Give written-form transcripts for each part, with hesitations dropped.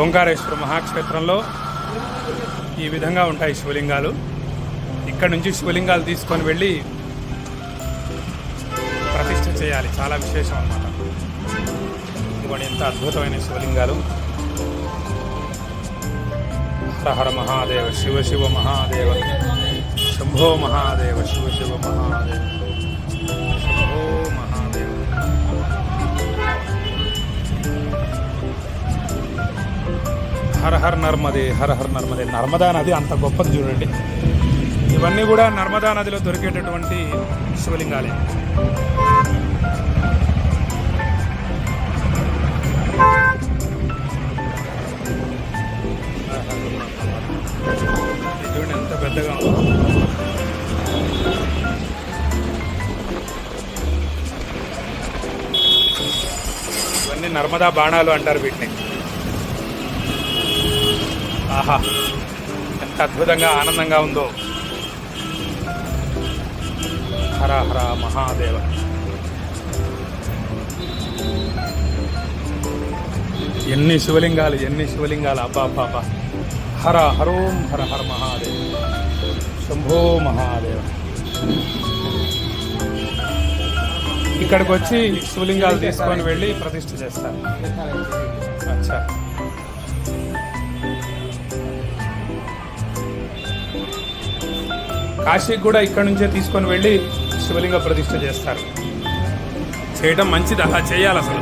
ఓంకారేశ్వర మహాక్షేత్రంలో ఈ విధంగా ఉంటాయి శివలింగాలు. ఇక్కడ నుంచి శివలింగాలు తీసుకొని వెళ్ళి ప్రతిష్ఠ చేయాలి. చాలా విశేషం అన్నమాట. ఇదిగోండి ఎంత అద్భుతమైన శివలింగాలు. హర హర మహాదేవ, శివ శివ మహాదేవ, శంభో మహాదేవ, శివ శివ మహాదేవ, శంభో మహాదేవ. హర హర్ నర్మదే, హర హర్ నర్మదే. నర్మదా నది అంత గొప్పది చూడండి. ఇవన్నీ కూడా నర్మదా నదిలో దొరికేటటువంటి శివలింగాలే. చూడండి ఎంత పెద్దగా ఉందో. ఇవన్నీ నర్మదా బాణాలు అంటారు వీటిని. ఆహా, ఎంత అద్భుతంగా ఆనందంగా ఉందో. హర హర మహాదేవ. ఎన్ని శివలింగాలు, ఎన్ని శివలింగాలు. అబ్బా అబ్బా. హర హరోం హర హర మహాదేవ, శంభో మహాదేవ. ఇక్కడికి వచ్చి శివలింగాలు తీసుకొని వెళ్ళి ప్రతిష్ఠ చేస్తారు. అచ్చా, కాశీకి కూడా ఇక్కడ నుంచే తీసుకొని వెళ్ళి శివలింగ ప్రతిష్ఠ చేస్తారు. చేయడం మంచిది, అలా చేయాలి. అసలు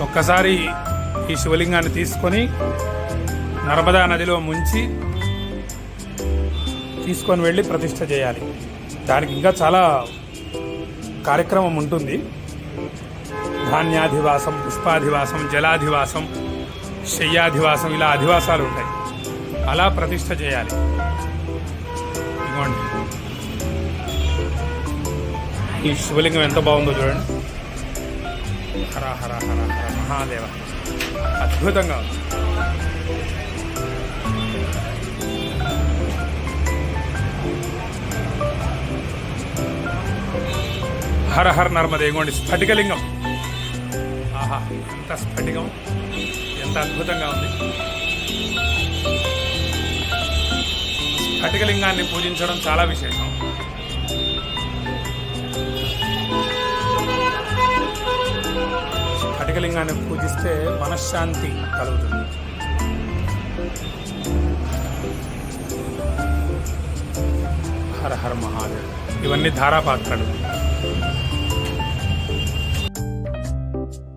ఒక్కసారి ఈ శివలింగాన్ని తీసుకొని నర్మదా నదిలో ముంచి తీసుకొని వెళ్ళి ప్రతిష్ఠ చేయాలి. దానికి ఇంకా చాలా కార్యక్రమం ఉంటుంది. ధాన్యాధివాసం, పుష్పాధివాసం, జలాధివాసం, శయ్యాధివాసం, ఇలా అధివాసాలు ఉంటాయి. అలా ప్రతిష్ఠ చేయాలి. ఇదిగోండి ఈ శివలింగం ఎంత బాగుందో చూడండి. హర హర హర హర మహాదేవ. అద్భుతంగా ఉంది. హర హర నర్మదే. ఇదిగోండి స్ఫటికలింగం. ఆహా, ఎంత స్ఫటికం, ఎంత అద్భుతంగా ఉంది. స్ఫటికలింగాన్ని పూజించడం చాలా విశేషం. స్ఫటికలింగాన్ని పూజిస్తే మనశ్శాంతి కలుగుతుంది. హర హర మహాదేవ్. ఇవన్నీ ధారాపాత్రలు.